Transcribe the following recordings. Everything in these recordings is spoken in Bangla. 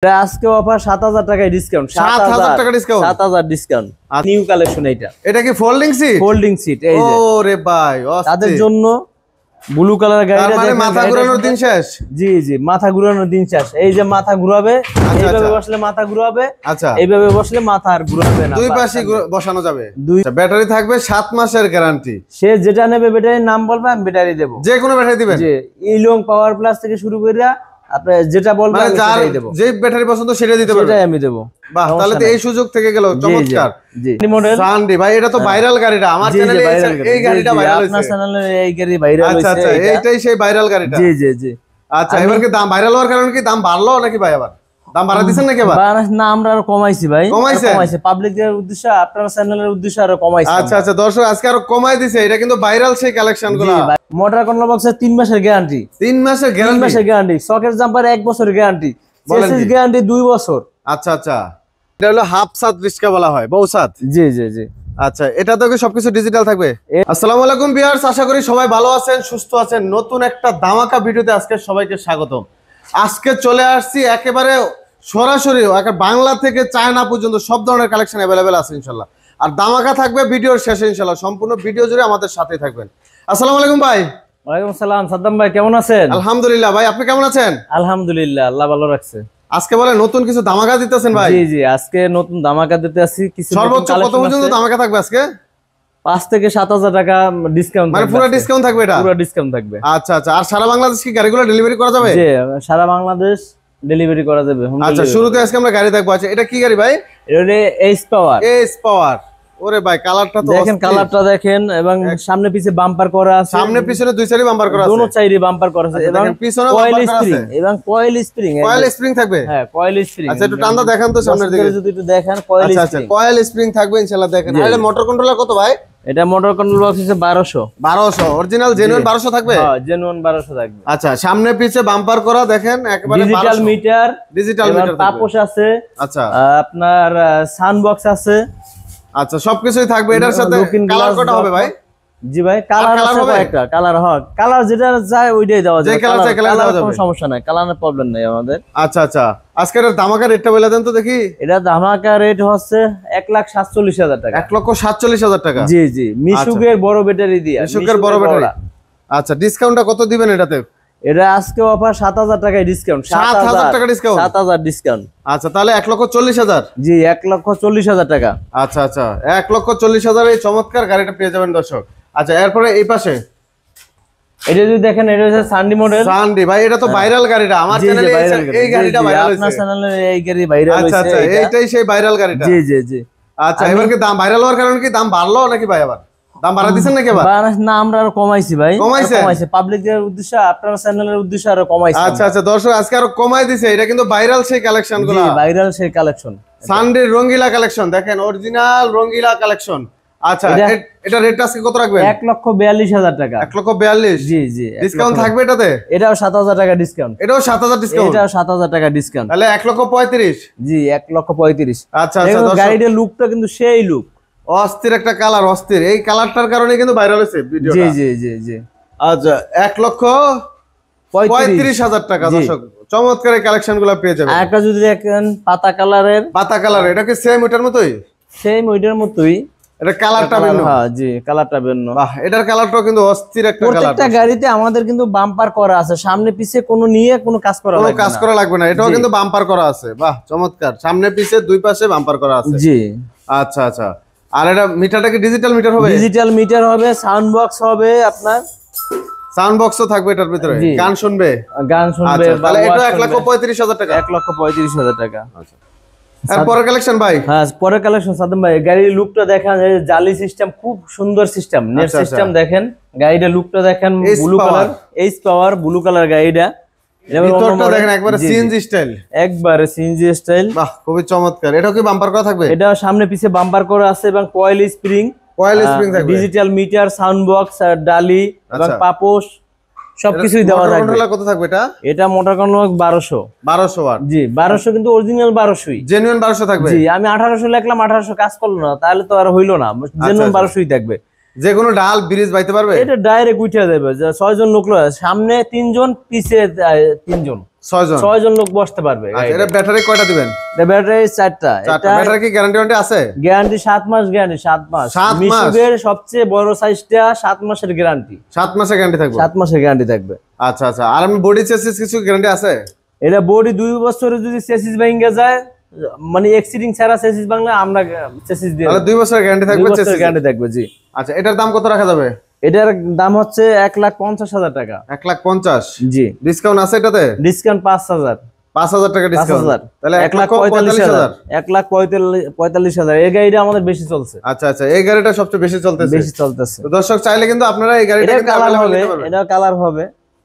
আজকে অফার ৭০০০ টাকায় ডিসকাউন্ট। ৭০০০ টাকা ডিসকাউন্ট, ৭০০০ ডিসকাউন্ট। নিউ কালেকশন এটা। এটা কি ফোল্ডিং সিট? ফোল্ডিং সিট এই যে। ওরে ভাই তাদের জন্য ব্লু কালার গাড়িটা মানে মাথা ঘোরানোর দিন শেষ। জি জি, মাথা ঘোরানোর দিন শেষ। এই যে মাথা ঘুরাবে, এইভাবে বসলে মাথা ঘুরাবে, আচ্ছা এইভাবে বসলে মাথা আর ঘুরাবে না। দুই পাশে বসানো যাবে। ব্যাটারি থাকবে ৭ মাসের গ্যারান্টি। সে যেটা নেবে ব্যাটারির নাম বলবে, আমি ব্যাটারি দেব। যে কোনো ব্যাটারি দিবেন? জি, ইলং পাওয়ার প্লাস থেকে শুরু করে আপনি যেটা বলবেন আমি সেটাই দেব। যে ব্যাটারি পছন্দ সেটা দিতে পারবেন, সেটাই আমি দেব। বাহ, তাহলে তো এই সুযোগ থেকে গেল। চমৎকার। জি, মডেল সানডি ভাই, এটা তো ভাইরাল গাড়িটা। আমার চ্যানেলে এই গাড়িটা ভাইরাল হইছে। আপনার চ্যানেলে এই গাড়ি ভাইরাল হইছে। আচ্ছা আচ্ছা, এইটাই সেই ভাইরাল গাড়িটা। জি জি জি। আচ্ছা, এবার কি দাম ভাইরাল হওয়ার কারণে কি দাম বাড়লো নাকি ভাই? আবার দাম বাড়া দিবেন নাকি? আবার না, আমরা আরো কমাইছি ভাই। কমাইছে পাবলিকের উদ্দেশ্যে, আপনার চ্যানেলের উদ্দেশ্যে আরো কমাইছি। আচ্ছা আচ্ছা, দর্শক আজকে আরো কমাই দিছে। এটা কিন্তু ভাইরাল সেই কালেকশনগুলো। মোটর কন্ট্রোল বক্সের 3 মাসের গ্যারান্টি। 3 মাসের গ্যারান্টি? 3 মাসের গ্যারান্টি। সকেট জাম্পার 1 বছরের গ্যারান্টি। চেসিস গ্যারান্টি 2 বছর। আচ্ছা আচ্ছা, এটা হলো হাফ সাত রিস্কা বলা হয়, বউ সাত। জি জি জি। আচ্ছা, এটা তো সবকিছু ডিজিটাল থাকবে। আসসালামু আলাইকুম ভিউয়ার্স, আশা করি সবাই ভালো আছেন, সুস্থ আছেন। নতুন একটা ধামাকা ভিডিওতে আজকে সবাইকে স্বাগতম। আজকে চলে আসছি একেবারে সরাসরি বাংলা থেকে চায়না পর্যন্ত সব ধরনের কালেকশন অ্যাভেলেবেল আছে ইনশাল্লাহ। আর ধামাকা থাকবে ভিডিওর শেষে ইনশাল্লাহ। সম্পূর্ণ ভিডিও জুড়ে আমাদের সাথেই থাকবেন। আসসালামু আলাইকুম ভাই। ওয়ালাইকুম আসসালাম সাদ্দাম ভাই, কেমন আছেন? আলহামদুলিল্লাহ ভাই, আপনি কেমন আছেন? আলহামদুলিল্লাহ, আল্লাহ ভালো রাখছে। আজকে বলে নতুন কিছু ধামাকা দিতেছেন ভাই? জি জি, আজকে নতুন ধামাকা দিতে আসি। কিছু সর্বোচ্চ কত পর্যন্ত ধামাকা থাকবে আজকে? 5 থেকে ৭০০০ টাকা ডিসকাউন্ট। মানে পুরো ডিসকাউন্ট থাকবে? এটা পুরো ডিসকাউন্ট থাকবে। আচ্ছা আচ্ছা। আর সারা বাংলাদেশ কি গাড়িগুলো ডেলিভারি করা যাবে? জি, সারা বাংলাদেশ ডেলিভারি করা যাবে। আচ্ছা, শুরুতে আজকে আমরা গাড়ি দেখবো। আচ্ছা, এটা কি গাড়ি ভাই? এটা এস পাওয়ার। S power. ওরে ভাই, কালারটা তো দেখেন, কালারটা দেখেন। এবং সামনে পিছে বাম্পার করা আছে। সামনে পিছনে দুই সাইডে বাম্পার করা আছে। দোনো সাইডে বাম্পার করা আছে। এবং পিছনে কয়েল স্প্রিং, এবং কয়েল স্প্রিং। কয়েল স্প্রিং থাকবে? হ্যাঁ, কয়েল স্প্রিং। আচ্ছা, একটু টান্দা দেখান তো সামনের দিকে যদি একটু দেখেন। Coil spring. আচ্ছা, কয়েল স্প্রিং থাকবে ইনশাআল্লাহ। দেখেন, আর মোটর কন্ট্রোলার কত ভাই? এটা মোটর কন্ট্রোল বক্স হচ্ছে 1200। 1200 অরিজিনাল জেনুইন 1200 থাকবে? হ্যাঁ, জেনুইন 1200 থাকবে। আচ্ছা, সামনে পিছে বাম্পার করা দেখেন, একেবারে ডিজিটাল মিটার। ডিজিটাল মিটার পাপোশ আছে। আচ্ছা, আপনার সান বক্স আছে। আচ্ছা, সবকিছুই থাকবে। এটার সাথে কালার কত হবে ভাই? জি ভাই, কালার আছে কয়েকটা। কালার হয়, কালার যেটা চাই ওইটাই দেওয়া যায়। যে কালার চাই কালার দেওয়া যাবে, কোনো সমস্যা নাই, কালারের প্রবলেম নাই আমাদের। আচ্ছা আচ্ছা, আজকের ধামাকা রেটটা বলে দেন তো দেখি। এটা ধামাকা রেট হচ্ছে 1,47,000 টাকা। 1,47,000 টাকা? জি জি, মিশুকের বড় ব্যাটারি দিয়ে। মিশুকের বড় ব্যাটারি। আচ্ছা, ডিসকাউন্টটা কত দিবেন এটাতে? এটা আজকে অফার ৭০০০ টাকায় ডিসকাউন্ট। ৭০০০ টাকা ডিসকাউন্ট? ৭০০০ ডিসকাউন্ট। আচ্ছা, তাহলে 1,40,000? জি, 1,40,000 টাকা। আচ্ছা আচ্ছা, 1,40,000 এই চমৎকার গাড়িটা পেয়ে যাবেন দর্শক। আচ্ছা, এরপরে এই পাশে এটা যদি দেখেন, এটা হচ্ছে সানডি মডেল। সানডি ভাই, এটা তো ভাইরাল গাড়িটা। আমার চ্যানেলে এই গাড়িটা ভাইরাল হইছে। আপনার চ্যানেলে এই গাড়ি ভাইরাল হইছে। আচ্ছা আচ্ছা, এইটাই সেই ভাইরাল গাড়িটা। জি জি জি। আচ্ছা, এবার কি দাম ভাইরাল হওয়ার কারণে কি দাম বাড়লো নাকি ভাই? আবার দাম বাড়া দিবেন নাকি? আবার না, আমরা আরো কমাইছি ভাই। কমাইছে পাবলিকের উদ্দেশ্যে, আপনার চ্যানেলের উদ্দেশ্যে আরো কমাইছি। আচ্ছা আচ্ছা, দর্শক আজকে আরো কমাই দিছে। এটা কিন্তু ভাইরাল সেই কালেকশনগুলো। জি, ভাইরাল সেই কালেকশন। সানডির রঙ্গিলা কালেকশন দেখেন, অরিজিনাল রঙ্গিলা কালেকশন। আচ্ছা, এটা রেট আজকে কত রাখবেন? 1,42,000 টাকা। 1,42,000? জি জি। ডিসকাউন্ট থাকবে এটাতে? এটাও ৭০০০ টাকা ডিসকাউন্ট। এটাও ৭০০০ ডিসকাউন্ট? এটাও ৭০০০ টাকা ডিসকাউন্ট। তাহলে 1,35,000? জি, 1,35,000। আচ্ছা আচ্ছা, গাড়িটার লুকটা কিন্তু সেই লুক, অস্থির একটা কালার, অস্থির। এই কালারটার কারণে কিন্তু ভাইরাল হয়েছে ভিডিওটা। জি জি জি জি। আচ্ছা, 1,35,000 টাকা দর্শক। চমৎকার এই কালেকশনগুলো পেয়ে যাবেন। একটা যদি দেখেন পাতা কালারের। পাতা কালার, এটা কি সেম ওইটার মতোই? সেম ওইটার মতোই। এটা কালারটা ভিন্ন? হ্যাঁ জি, কালারটা ভিন্ন। বাহ, এটার কালারটাও কিন্তু অস্থির একটা কালার। প্রত্যেকটা গাড়িতে আমাদের কিন্তু বাম্পার করা আছে, সামনে পিছে কোনো নিয়ে কোনো কাজ করা লাগবে না। কোনো কাজ করা লাগবে না, এটাও কিন্তু বাম্পার করা আছে। বাহ, চমৎকার। সামনে পিছে দুই পাশে বাম্পার করা আছে। জি। আচ্ছা আচ্ছা, আর এটা মিটারটা কি ডিজিটাল মিটার হবে? ডিজিটাল মিটার হবে, সাউন্ড বক্স হবে আপনার। সাউন্ড বক্সও থাকবে এটার ভিতরে, গান শুনবে? গান শুনবে। তাহলে এটা 1,35,000 টাকা। 1,35,000 টাকা। আচ্ছা, আর পরের কালেকশন ভাই? হ্যাঁ, পরের কালেকশন সাদ্দাম ভাই। গাড়ির লুকটা দেখেন, জালি সিস্টেম, খুব সুন্দর সিস্টেম, নেট সিস্টেম দেখেন। গাড়িটার লুকটা দেখেন, ব্লু কালার, এইচ পাওয়ার ব্লু কালার গাড়িটা। ভিতরটা দেখেন একবারে সিএনজি স্টাইল। একবারে সিএনজি স্টাইল। বাহ, খুবই চমৎকার। এটাও কি বাম্পার করা থাকবে? এটা সামনে পিছে বাম্পার করা আছে এবং কয়েল স্প্রিং। কয়েল স্প্রিং থাকবে, ডিজিটাল মিটার, সাউন্ড বক্স, আর ডালি এবং পাপোশ সবকিছুই দেওয়া থাকবে। কন্ট্রোলার কত থাকবে এটা? এটা মোটর কন্ট্রোল 1200। 1200 ওয়াট? জি, 1200 কিন্তু অরিজিনাল 1200ই। জেনুইন 1200 থাকবে? জি, আমি 1800 লিখলাম, 1800 কাজ করলো না, তাহলে তো আর হইলো না। জেনুইন 1200ই থাকবে। যে কোনো ডাল ব্রিজ বাইতে পারবে? এটা ডাইরেক্ট উঠে যাবে। 6 জন লোক, সামনে 3 জন, পিছে 3 জন। 6 জন লোক বসতে পারবে। আচ্ছা এটা ব্যাটারি কয়টা দিবেন? এটা ব্যাটারি 4টা। এটা ব্যাটারি কি গ্যারান্টি আছে? গ্যারান্টি 7 মাস, গ্যারান্টি 7 মাস। মিশুকের সবচেয়ে বড় সাইজটা 7 মাসের গ্যারান্টি। 7 মাসের গ্যারান্টি থাকবে? 7 মাসের গ্যারান্টি থাকবে। আচ্ছা আচ্ছা। আর আমি বডি চেসিস কিছু গ্যারান্টি আছে? এটা বডি 2 বছরে যদি চেসিস ভেঙে যায়, মানে এক্সিডিং ছাড়া চেসিস ভাঙলে আমরা চেসিস দিয়ে তাহলে 2 বছরের গ্যারান্টি থাকবে। 2 বছরের গ্যারান্টি থাকবে জি। আচ্ছা এটার দাম কত রাখা যাবে? এটার দাম হচ্ছে 1,50,000 টাকা। 1,50,000 জি। ডিসকাউন্ট আছে এটাতে? ডিসকাউন্ট 5,000 টাকা ডিসকাউন্ট। তাহলে 1,45,000 1,45,000 এই গাড়িটা আমাদের বেশি চলছে। আচ্ছা আচ্ছা এই গাড়িটা সবচেয়ে বেশি চলতেছে। তো দর্শক চাইলে কিন্তু আপনারা এই গাড়িটা এটা কালার হবে, এটা কালার হবে।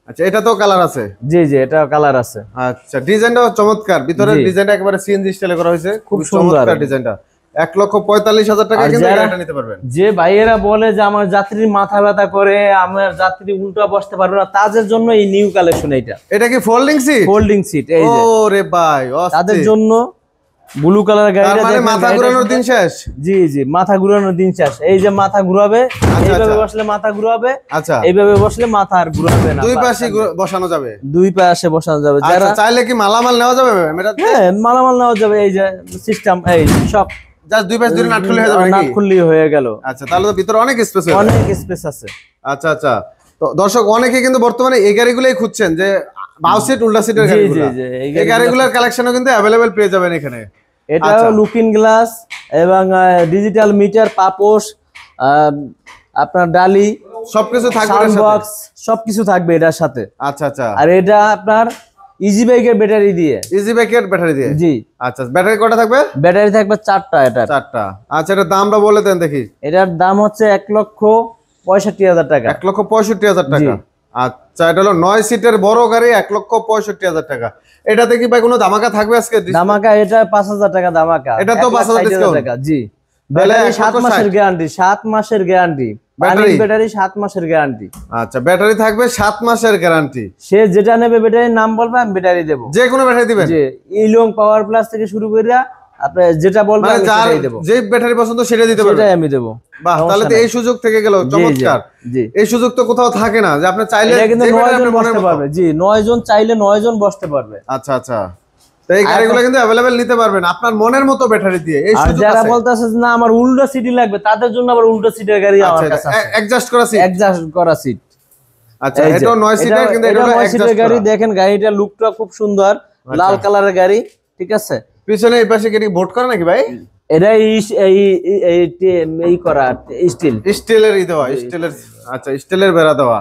আচ্ছা এটা তো কালার আছে? জি জি এটা কালার আছে। আচ্ছা ডিজাইনটাও চমৎকার, ভিতরের ডিজাইনটা একেবারে সিএনজি স্টাইলে করা হয়েছে, খুব চমৎকার ডিজাইনটা। 1,45,000 টাকা কিন্তু এটা নিতে পারবেন। যে ভাইয়েরা বলে যে আমার যাত্রীর মাথা ব্যথা করে, আমার যাত্রী উল্টা বসতে পারবে না, তাদের জন্য এই নিউ কালেকশন। এটা কি ফোল্ডিং সিট? ফোল্ডিং সিট এই যে। ওরে ভাই তাদের জন্য ব্লু কালার গাড়িটা মানে মাথা ঘোরানোর দিন শেষ। জি জি মাথা ঘোরানোর দিন শেষ। এই যে মাথা ঘুরাবে, এইভাবে বসলে মাথা ঘুরাবে। আচ্ছা এইভাবে বসলে মাথা আর ঘুরাবে না। দুই পাশে বসানো যাবে? দুই পাশে বসানো যাবে। যারা চাইলে কি মালামাল নেওয়া যাবে? হ্যাঁ মালামাল নেওয়া যাবে। এই যে সিস্টেম, এই সব জাস্ট দুই পাশে দুটো নাট খুলে হয়ে যাবে নাকি? নাট খুললেই হয়ে গেল। আচ্ছা তাহলে তো ভিতরে অনেক স্পেস আছে। অনেক স্পেস আছে। আচ্ছা আচ্ছা। তো দর্শক অনেকে কিন্তু বর্তমানে এই গাড়িগুলোই খুঁজছেন যে বাউ সিট উল্টা সিটের গাড়িগুলো। এই গাড়িগুলোর কালেকশনও কিন্তু अवेलेबल পেয়ে যাবেন এখানে। এটাও লুকিং গ্লাস এবং ডিজিটাল মিটার, পাপোশ, আপনার ডালি সবকিছু থাকবে, সাউন্ড বক্স সবকিছু থাকবে এটার সাথে। আচ্ছা আচ্ছা। আর এটা আপনার ইজি বাইকের ব্যাটারি দিয়ে। ইজি বাইকের ব্যাটারি দিয়ে? জি। আচ্ছা ব্যাটারি কয়টা থাকবে? ব্যাটারি থাকবে 4টা। এটা 4টা। আচ্ছা এটার দামটা বলে দেন দেখি। এটার দাম হচ্ছে 1,65,000 টাকা। 1,65,000 টাকা। আচ্ছা এটা হলো 9 সিটের বড় গাড়ি, 1,65,000 টাকা। এটাতে কি ভাই কোনো ধামাকা থাকবে আজকে? ধামাকা এটা 5,000 টাকা ধামাকা। এটা তো 5,000 ডিসকাউন্ট টাকা। জি। ব্যাটারি 7 মাসের গ্যারান্টি। 7 মাসের গ্যারান্টি। ব্যাটারি 7 মাসের গ্যারান্টি। আচ্ছা ব্যাটারি থাকবে 7 মাসের গ্যারান্টি। সে যেটা নেবে ব্যাটারির নাম বলবে, আমি ব্যাটারি দেব। যে কোনো ব্যাটারি দিবেন? জি। ইলং পাওয়ার প্লাস থেকে শুরু করে আপনি যেটা বলবেন আমি সেটাই দেব। যে ব্যাটারি পছন্দ সেটা দিতে পারবেন? সেটাই আমি দেব। বাহ তাহলে তো এই সুযোগ থেকে গেল, চমৎকার। জি। এই সুযোগ তো কোথাও থাকে না যে আপনি চাইলে এটা কিন্তু 9 জন বসতে পারবে। জি 9 জন চাইলে 9 জন বসতে পারবে। আচ্ছা আচ্ছা। তো এই গাড়িগুলো কিন্তু अवेलेबल নিতে পারবেন আপনার মনের মতো ব্যাটারি দিয়ে। এই সুযোগ আছে। যারা বলতাছে না আমার উল্টা সিটি লাগবে, তাদের জন্য আবার উল্টা সিটের গাড়ি আমার কাছে আছে। অ্যাডজাস্ট করা সিট? অ্যাডজাস্ট করা সিট। আচ্ছা এটা 9 সিটের, কিন্তু এটা 9 সিটের গাড়ি। দেখেন গাড়িটার লুকটা খুব সুন্দর, লাল কালারের গাড়ি। ঠিক আছে। পিছনে এই পাশে কি ভোট করে নাকি ভাই? এটা এই করা স্টিলের দেওয়া, স্টিলের। আচ্ছা স্টিলের বেড়া দেওয়া।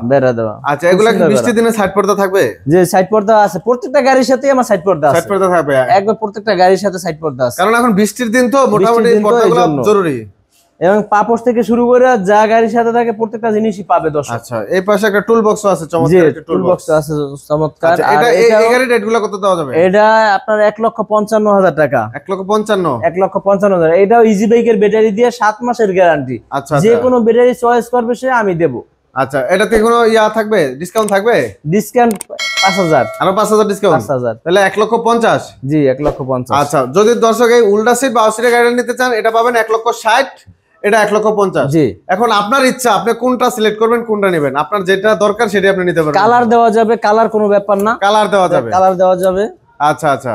আচ্ছা এগুলা কি বৃষ্টির দিনে সাইড পর্দা থাকবে? যে সাইড পর্দা আছে প্রত্যেকটা গাড়ির সাথে। আমার সাইড পর্দা আছে। সাইড পর্দা থাকবে একবার প্রত্যেকটা গাড়ির সাথে সাইড পর্দা আছে। কারণ এখন বৃষ্টির দিন তো মোটামুটি পর্দাগুলো জরুরি। এবং পাপোশ থেকে শুরু করে যা গাড়ির সাথে থাকে প্রত্যেকটা জিনিসই পাবে দর্শক। আচ্ছা এই পাশে একটা টুল বক্স আছে, চমৎকার একটা টুল বক্স আছে, চমৎকার। আর এই গাড়ির রেটগুলো কত দেওয়া যাবে? এটা আপনার 1,55,000 টাকা। 1,55,000? 1,55,000। এটাও ইজি বাইকের ব্যাটারি দিয়ে 7 মাসের গ্যারান্টি। আচ্ছা যে কোনো ব্যাটারি চয়েস করবে সে আমি দেব। আচ্ছা এটাতে কোনো থাকবে, ডিসকাউন্ট থাকবে? ডিসকাউন্ট 5,000। আরো 5,000 ডিসকাউন্ট? 5,000। তাহলে 1,50,000? জি 1,50,000। আচ্ছা যদি দর্শক এই উল্টা সিট বা সিটের গাড়ি নিতে চান, এটা পাবেন 1,60,000, এটা 1,50,000। জি। এখন আপনার ইচ্ছা, আপনি কোনটা সিলেক্ট করবেন, কোনটা নেবেন, আপনার যেটা দরকার সেটা আপনি নিতে পারবেন। কালার দেওয়া যাবে, কালার কোনো ব্যাপার না, কালার দেওয়া যাবে, কালার দেওয়া যাবে। আচ্ছা আচ্ছা।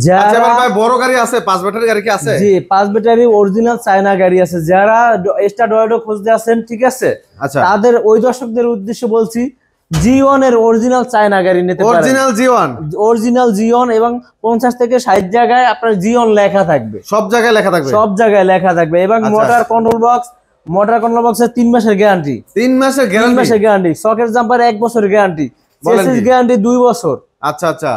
যারা ভাই বড় গাড়ি আছে, 5 ব্যাটারি গাড়ি কি আছে? জি 5 ব্যাটারি অরিজিনাল চায়না গাড়ি আছে। যারা এক্সট্রা ডয়েডো খুঁজতে আছেন, ঠিক আছে, আচ্ছা তাদের ওই দর্শকদের উদ্দেশ্যে বলছি, G1 এর অরিজিনাল চায়না গাড়ি নিতে পারেন। Original G1? অরিজিনাল G1 এবং 50 থেকে 60 জায়গায় আপনার G1 লেখা থাকবে। সব জায়গায় লেখা থাকবে? সব জায়গায় লেখা থাকবে। এবং মোটর কন্ট্রোল বক্সের 3 মাসের গ্যারান্টি। 3 মাসের গ্যারান্টি? 3 মাসের গ্যারান্টি। সকেট জাম্পার 1 বছরের গ্যারান্টি। চেসিস গ্যারান্টি 2 বছর। আচ্ছা আচ্ছা,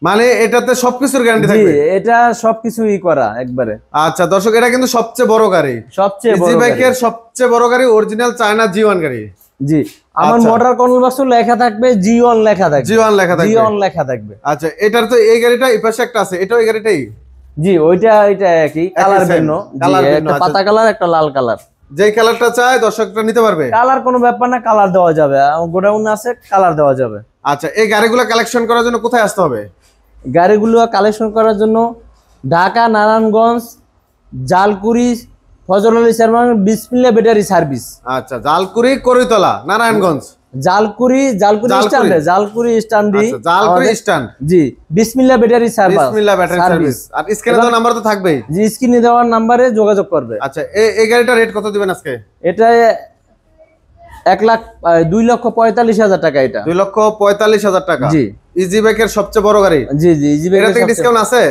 মানে এটাতে সবকিছুর গ্যারান্টি থাকবে? জি এটা সবকিছুই করা একবারে। আচ্ছা দর্শক, এটা কিন্তু সবচেয়ে বড় গাড়ি, সবচেয়ে বড় গাড়ি, বাইকের সবচেয়ে বড় গাড়ি, অরিজিনাল চায়না G1 গাড়ি। জি আমার মোটর কন্ট্রোল বক্সে লেখা থাকবে G1 লেখা থাকবে। G1 লেখা থাকবে? G1 লেখা থাকবে। আচ্ছা এটার তো এই গাড়িটা এই পাশে একটা আছে, এটাও এই গাড়িটাই? জি ওইটা এটা একই, কালার ভিন্ন। একটা পাতা কালার, একটা লাল কালার। যেই কালারটা চায় দর্শকরা নিতে পারবে? কালার কোনো ব্যাপার না, কালার দেওয়া যাবে। গোডাউন আছে, কালার দেওয়া যাবে। আচ্ছা এই গাড়িগুলো কালেকশন করার জন্য কোথায় আসতে হবে? গাড়িগুলো কালেকশন করার জন্য ঢাকা, নারায়ণগঞ্জ, জালকুড়ি, ফজল আলী চেয়ারম্যান, বিসমিল্লাহ ব্যাটারি সার্ভিস। আচ্ছা জালকুড়ি, করিতলা, নারায়ণগঞ্জ। জালকুড়ি জালকুড়ি স্ট্যান্ডে জালকুড়ি স্ট্যান্ড। জি, বিসমিল্লাহ ব্যাটারি সার্ভিস। বিসমিল্লাহ ব্যাটারি সার্ভিস। আর স্ক্রিনে দেওয়া নাম্বার তো থাকবেই। জি, স্ক্রিনে দেওয়া নম্বরে যোগাযোগ করবে। আচ্ছা, এই গাড়িটা রেট কত দিবেন আজকে? এটা 2,45,000 টাকা। এটা 2,45,000 টাকা। জি, ইজি বাইকের সবচেয়ে বড় গাড়ি। জি জি, ইজি বাইকের এটাতে ডিসকাউন্ট আছে?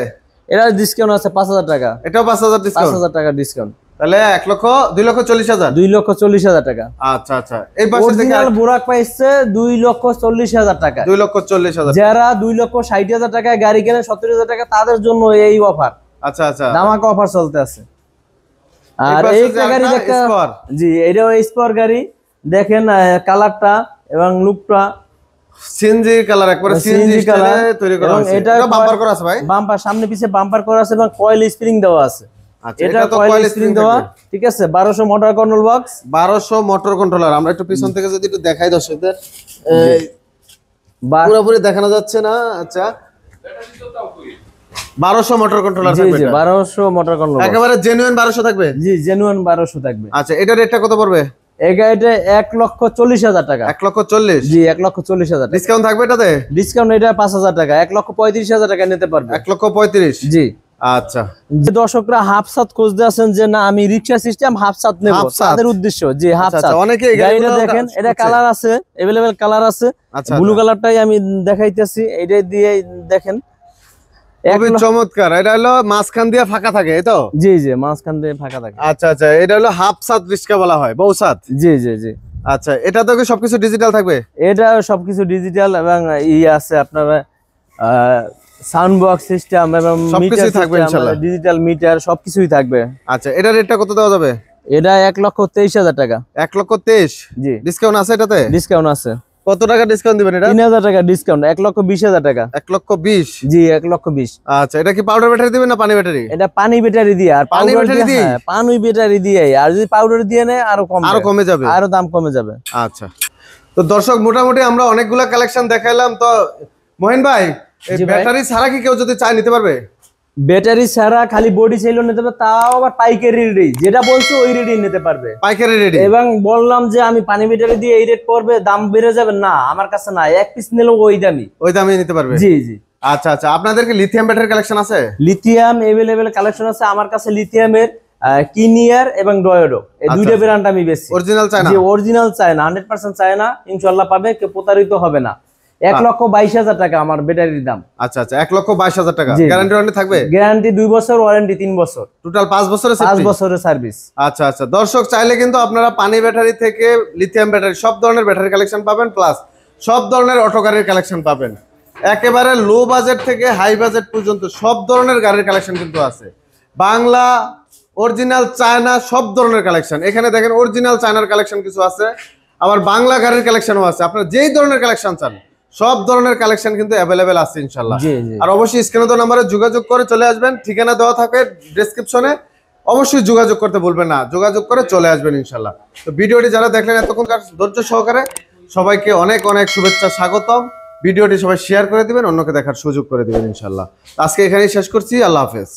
এটা ডিসকাউন্ট আছে 5,000 টাকা। এটাও 5,000 ডিসকাউন্ট? 5,000 টাকা ডিসকাউন্ট। তাহলে 2,40,000। 2,40,000 টাকা। আচ্ছা আচ্ছা, এই পাশে থেকে অরিজিনাল বুরাক পাইছে 2,40,000 টাকা। 2,40,000। যারা 2,60,000 টাকায় গাড়ি কেনে 70,000 টাকা, তাদের জন্য এই অফার। আচ্ছা আচ্ছা, ধামাকা অফার চলতে আছে। আর এই গাড়ি একটা, জি, এটাও স্পোর গাড়ি। দেখেন কালারটা এবং লুকটা সিএনজি কালার, একবারে সিএনজি কালার তৈরি করা হয়েছে। এটা বাম্পার করা আছে ভাই? বাম্পার সামনে পিছে বাম্পার করা আছে এবং কয়েল স্প্রিং দেওয়া আছে। আচ্ছা, এটা তো কয়েল স্প্রিং দেওয়া, ঠিক আছে। 1200 motor control box, 1200 motor controller. আমরা একটু পিছন থেকে যদি একটু দেখাই দর্শকদের, পুরোপুরি দেখানো যাচ্ছে না। আচ্ছা, 1200 মোটর কন্ট্রোলার থাকবে। জি, 1200 মোটর কন্ট্রোল, একেবারে জেনুইন 1200 থাকবে। জি, জেনুইন 1200 থাকবে। আচ্ছা, এটা রেটটা কত পড়বে? এই গাড়িটা 1,40,000 টাকা। 1,40,000? জি, 1,40,000 টাকা। ডিসকাউন্ট থাকবে এটাতে? ডিসকাউন্ট এটা 5,000 টাকা, 1,35,000 টাকা নিতে পারবে। 1,35,000? জি। আচ্ছা, যে দর্শকরা হাফ সাত খুঁজতে আছেন যে না আমি রিক্সা সিস্টেম হাফ সাত নেব, তাদের উদ্দেশ্য জি হাফ সাত। অনেকে গাড়িটা দেখেন, এটা কালার আছে, अवेलेबल কালার আছে। ব্লু কালারটাই আমি দেখাইতেছি, এইটা দিয়ে দেখেন, খুবই চমৎকার। এটা হলো মাঝখান দিয়ে ফাঁকা থাকে, এই তো? জি জি, মাঝখান দিয়ে ফাঁকা থাকে। আচ্ছা আচ্ছা, এটা হলো হাফ সাত রিক্সা বলা হয়, বউ সাত। জি জি জি। আচ্ছা, এটা তো সবকিছু ডিজিটাল থাকবে? এটা সবকিছু ডিজিটাল এবং আছে আপনার সাউন্ড বক্স সিস্টেম এবং সবকিছু থাকবে ইনশাআল্লাহ, ডিজিটাল মিটার সবকিছুই থাকবে। আচ্ছা, এটা রেটটা কত দেওয়া যাবে? এটা 1,23,000 টাকা। 1,23,000? জি। ডিসকাউন্ট আছে এটাতে? ডিসকাউন্ট আছে। কত টাকা ডিসকাউন্ট দিবেন এটা? 3,000 টাকা ডিসকাউন্ট, 1,20,000 টাকা। 1,20,000? জি, 1,20,000। আচ্ছা, এটা কি পাউডার ব্যাটারি দিবেন না পানি ব্যাটারি? এটা পানি ব্যাটারি দিয়ে। আর পানি ব্যাটারি দিয়ে? পানি ব্যাটারি দিয়ে। আর যদি পাউডার দিয়ে নেয় আরো কমে যাবে, আরো দাম কমে যাবে। আচ্ছা, তো দর্শক মোটামুটি আমরা অনেকগুলা কালেকশন দেখাইলাম। তো মহিন ভাই, এই ব্যাটারি ছাড়া কি কেউ যদি চায় নিতে পারবে? ব্যাটারি ছাড়া খালি বডি চাইলেও নিতে পারবে, তাও আবার পাইকারি রেডি, যেটা বলছো ওই রেডি নিতে পারবে, পাইকারি রেডি। এবং বললাম যে আমি পানি ব্যাটারি দিয়ে এই রেট পড়বে, দাম বেড়ে যাবে না, আমার কাছে না, এক পিস নিলেও ওই দামই নিতে পারবে। জি জি। আচ্ছা আচ্ছা, আপনাদের কি লিথিয়াম ব্যাটারি কালেকশন আছে? লিথিয়াম अवेलेबल কালেকশন আছে আমার কাছে। লিথিয়ামের কিনিয়ার এবং ডয়োডো, এই দুইটা ব্র্যান্ড আমি বেশি। Original China? জি, অরিজিনাল চায়না, 100% চায়না, ইনশাআল্লাহ পাবে, কেউ প্রতারিত হবে না। 1,22,000 টাকা আমার ব্যাটারির দাম। আচ্ছা আচ্ছা, 1,22,000 টাকা। গ্যারান্টি ওয়ারেন্টি থাকবে? গ্যারান্টি 2 বছর, ওয়ারেন্টি 3 বছর, টোটাল 5 বছরের 5 বছরের সার্ভিস। আচ্ছা আচ্ছা, দর্শক চাইলে কিন্তু আপনারা পানি ব্যাটারি থেকে লিথিয়াম ব্যাটারি সব ধরনের ব্যাটারি কালেকশন পাবেন, প্লাস সব ধরনের অটো গাড়ির কালেকশন পাবেন। একেবারে লো বাজেট থেকে হাই বাজেট পর্যন্ত সব ধরনের গাড়ির কালেকশন কিন্তু আছে। বাংলা, অরিজিনাল, চায়না, সব ধরনের কালেকশন এখানে দেখেন। অরিজিনাল চায়নার কালেকশন কিছু আছে, আবার বাংলা গাড়ির কালেকশনও আছে। আপনারা যেই ধরনের কালেকশন চান সব ধরনের কালেকশন কিন্তু অ্যাভেলেবেল আছে ইনশাআল্লাহ। আর অবশ্যই স্ক্রিনে দেওয়া নম্বরে যোগাযোগ করে চলে আসবেন, ঠিকানা দেওয়া থাকে ডেসক্রিপশনে, অবশ্যই যোগাযোগ করতে ভুলবেন না, যোগাযোগ করে চলে আসবেন ইনশাআল্লাহ। তো ভিডিওটি যারা দেখলেন এতক্ষণ ধৈর্য সহকারে, সবাইকে অনেক অনেক শুভেচ্ছা, স্বাগতম। ভিডিওটি সবাই শেয়ার করে দিবেন, অন্যকে দেখার সুযোগ করে দিবেন ইনশাআল্লাহ। আজকে এখানেই শেষ করছি, আল্লাহ হাফেজ।